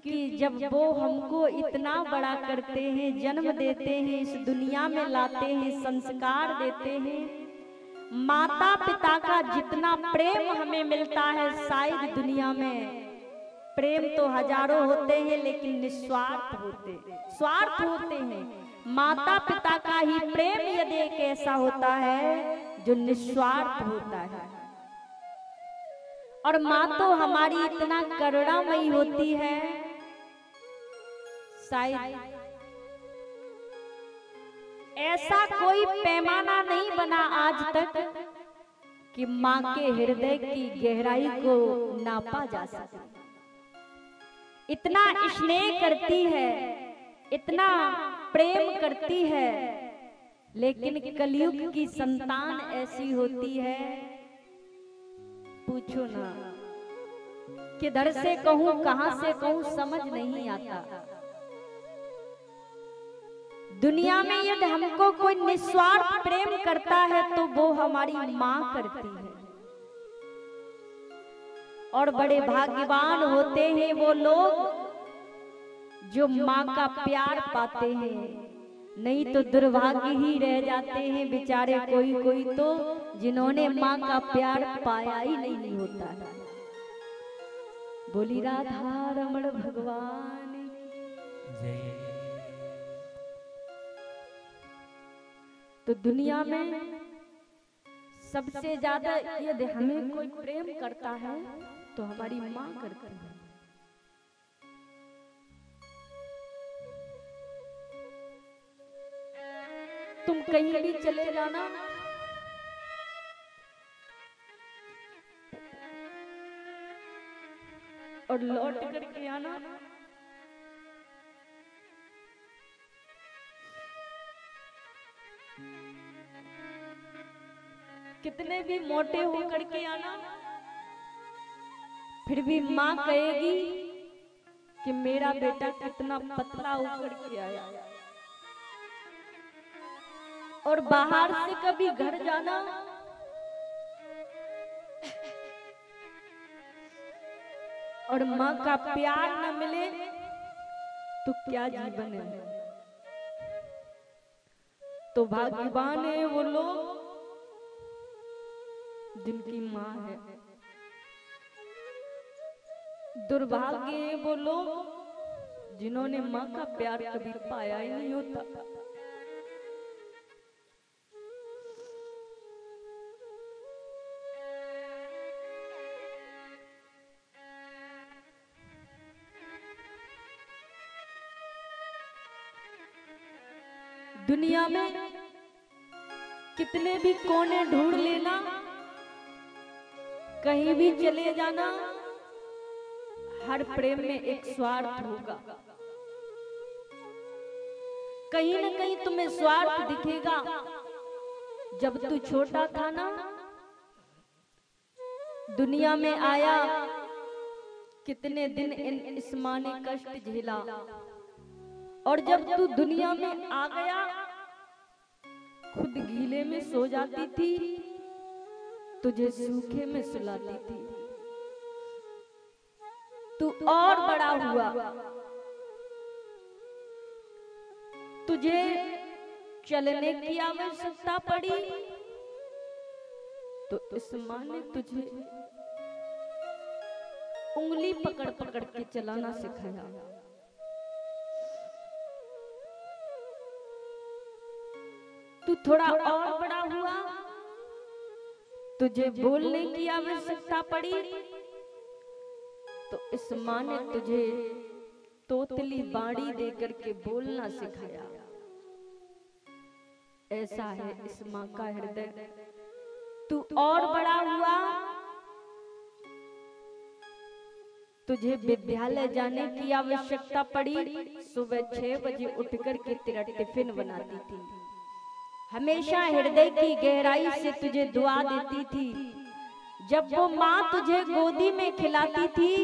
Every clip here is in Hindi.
क्योंकि जब वो हमको इतना बड़ा करते हैं, जन्म देते हैं, इस दुनिया में लाते हैं, संस्कार देते हैं, माता पिता का जितना प्रेम हमें मिलता है शायद दुनिया में, प्रेम तो हजारों होते हैं लेकिन निस्वार्थ स्वार्थ होते हैं। माता पिता का ही प्रेम यदि एक ऐसा होता है जो निस्वार्थ होता है। और माँ तो हमारी इतना करुणामयी होती है, शायद ऐसा कोई पैमाना नहीं बना आज तक कि माँ के हृदय की गहराई को नापा जा सके। इतना स्नेह करती है, इतना प्रेम करती है, लेकिन कलयुग की संतान ऐसी होती है, पूछो ना, किधर से कहूं कहां से कहूं समझ नहीं आता। दुनिया में यदि हमको कोई निस्वार्थ प्रेम करता है तो वो हमारी माँ करती है। और बड़े भाग्यवान होते हैं वो लोग जो माँ का प्यार पाते हैं, नहीं तो दुर्भाग्य ही रह जाते हैं बेचारे कोई कोई तो जिन्होंने माँ का प्यार पाया ही नहीं होता है। बोली राधा रमण भगवान जय। तो दुनिया में सबसे ज्यादा यदि हमें कोई प्रेम करता है तो हमारी माँ करती है। तुम कहीं भी चले जाना, और लौट करके आना, कितने भी मोटे होकर के आना, फिर भी माँ कहेगी कि मेरा बेटा कितना पतला होकर के आया। और बाहर से कभी घर जाना, और माँ का प्यार न मिले तो क्या जीवन है। तो भाग्यवान है वो लोग जिनकी माँ है, दुर्भाग्य है वो लोग जिन्होंने माँ का प्यार कभी पाया ही नहीं होता। दुनिया में कितने भी कोने ढूंढ लेना, कहीं भी चले जाना, हर प्रेम में एक स्वार्थ होगा। कहीं न कहीं तुम्हें स्वार्थ दिखेगा। जब तू छोटा था ना, दुनिया में आया, कितने दिन इस माँ ने कष्ट झेला, और जब तू दुनिया में आ गया, खुद गीले में सो जाती थी, तुझे सूखे में सुलाती थी। तू और बड़ा हुआ, तुझे चलने की आवश्यकता पड़ी, तो इस माँ ने तुझे उंगली पकड़ पकड़ के चलाना सिखाया। तू थोड़ा और बड़ा हुआ, तुझे बोलने की आवश्यकता पड़ी, तो इस माँ ने तुझे तोतली बाड़ी देकर के बोलना सिखाया। ऐसा है इस माँ का हृदय। तू और बड़ा हुआ, तुझे विद्यालय जाने की आवश्यकता पड़ी, सुबह 6 बजे उठकर के तेरा टिफिन बनाती थी, हमेशा हृदय की गहराई से तुझे दुआ देती थी। जब वो माँ तुझे गोदी में खिलाती थी,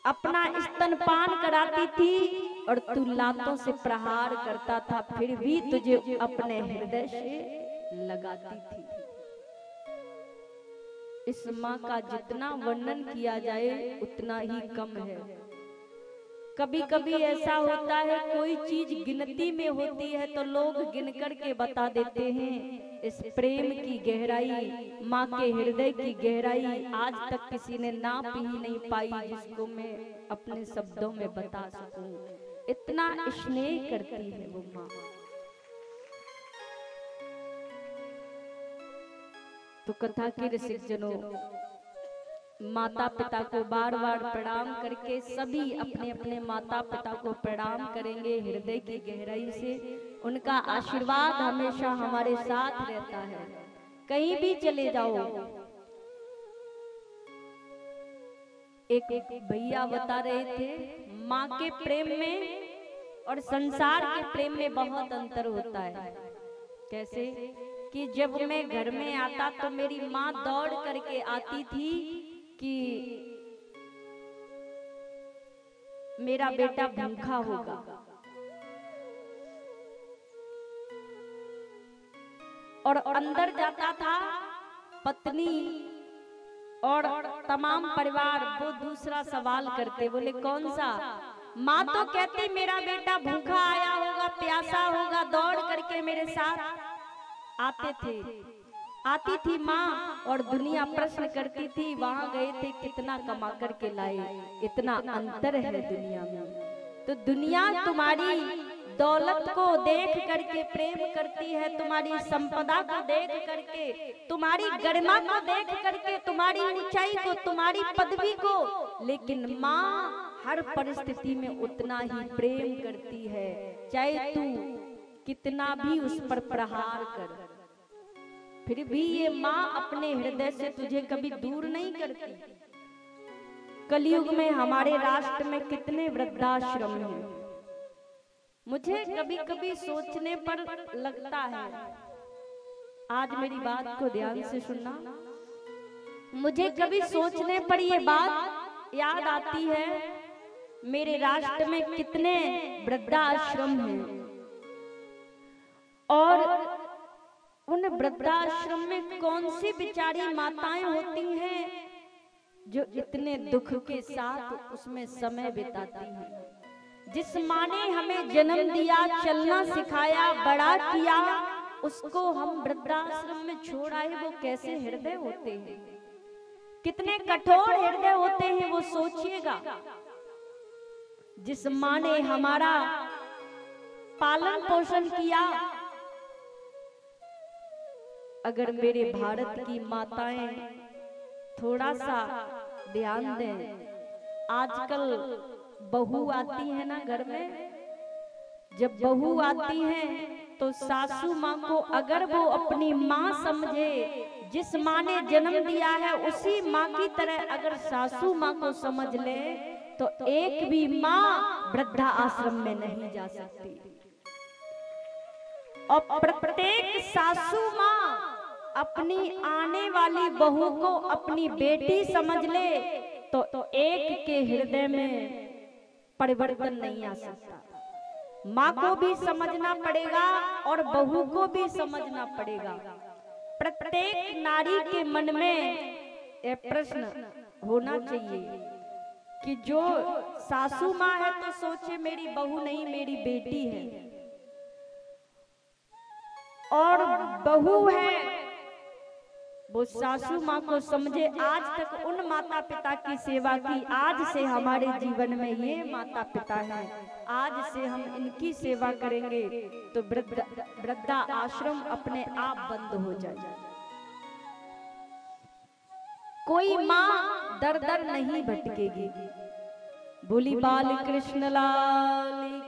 अपना स्तनपान कराती थी, और तू लातों से प्रहार करता था, फिर भी तुझे अपने हृदय से लगाती थी। इस माँ का जितना वर्णन किया जाए उतना ही कम है। कभी कभी ऐसा होता है कोई चीज गिनती में होती है तो लोग गिन कर के बता देते हैं। इस प्रेम की गहराई, माँ के हृदय की गहराई आज तक किसी ने नाप ही नहीं पाई जिसको मैं अपने शब्दों में बता सकूं। इतना स्नेह करती है वो माँ। तो कथा के रसिक जनों, माता पिता को बार बार प्रणाम करके सभी अपने अपने माता पिता को प्रणाम करेंगे हृदय की गहराई से। उनका आशीर्वाद हमेशा हमारे साथ रहता है, कहीं भी चले जाओ। एक भैया बता रहे थे माँ के प्रेम में और संसार के प्रेम में बहुत अंतर होता है। कैसे कि जब मैं घर में आता तो मेरी माँ दौड़ करके आती थी कि मेरा बेटा भूखा होगा, और अंदर जाता था पत्नी और तमाम परिवार, वो दूसरा सवाल करते, बोले कौन सा? माँ तो कहती मेरा बेटा भूखा आया होगा, प्यासा होगा, दौड़ करके मेरे साथ आते थे। आती थी माँ और दुनिया प्रश्न करती थी वहां गए थे कितना कमा करके लाए। इतना अंतर है दुनिया में। तो दुनिया तुम्हारी दौलत को देख करके प्रेम करती है, तुम्हारी संपदा को देख करके, तुम्हारी गरिमा को देख करके, तुम्हारी ऊंचाई को, तुम्हारी पदवी को, लेकिन माँ हर परिस्थिति में उतना ही प्रेम करती है, चाहे तू कितना भी उस पर प्रहार कर, फिर भी ये माँ अपने हृदय से तुझे कभी दूर नहीं करती। कलयुग में हमारे राष्ट्र में कितने वृद्धाश्रम हैं। मुझे कभी कभी सोचने पर लगता है, आज मेरी बात को ध्यान से सुनना, मुझे कभी सोचने पर ये बात याद आती है, मेरे राष्ट्र में कितने वृद्धाश्रम हैं और उन वृद्धाश्रम में कौन सी बिचारी माताएं होती हैं जो इतने दुख के साथ उसमें समय बिताती हैं। जिस माँ ने हमें जन्म दिया, चलना सिखाया, बड़ा किया, उसको हम वृद्धाश्रम में छोड़ आए, वो कैसे हृदय होते हैं, कितने कठोर हृदय होते हैं, वो सोचिएगा। जिस माँ ने हमारा पालन पोषण किया, अगर मेरे भारत की माताएं थोड़ा सा ध्यान दें, आजकल बहू आती है ना घर में, जब बहू आती है तो सासू माँ को अगर वो अपनी माँ समझे, जिस माँ ने जन्म दिया है उसी माँ की तरह अगर सासू माँ को समझ ले, तो एक भी माँ वृद्धा आश्रम में नहीं जा सकती। और प्रत्येक सासू माँ अपनी आने वाली बहू को अपनी बेटी समझ ले तो एक के हृदय में परिवर्तन नहीं आ सकता। माँ को भी समझना पड़ेगा और बहू को भी समझना पड़ेगा। प्रत्येक नारी के मन में यह प्रश्न होना चाहिए कि जो सासू माँ है तो सोचे मेरी बहू नहीं, मेरी बेटी है, और बहू है वो सासू माँ को समझे। आज तक उन माता पिता की सेवा की, आज से हमारे जीवन में ये माता पिता हैं, आज से हम इनकी सेवा करेंगे तो वृद्धा आश्रम अपने आप बंद हो जाए। कोई माँ दर दर नहीं भटकेगी। बोली बाल कृष्ण लाल।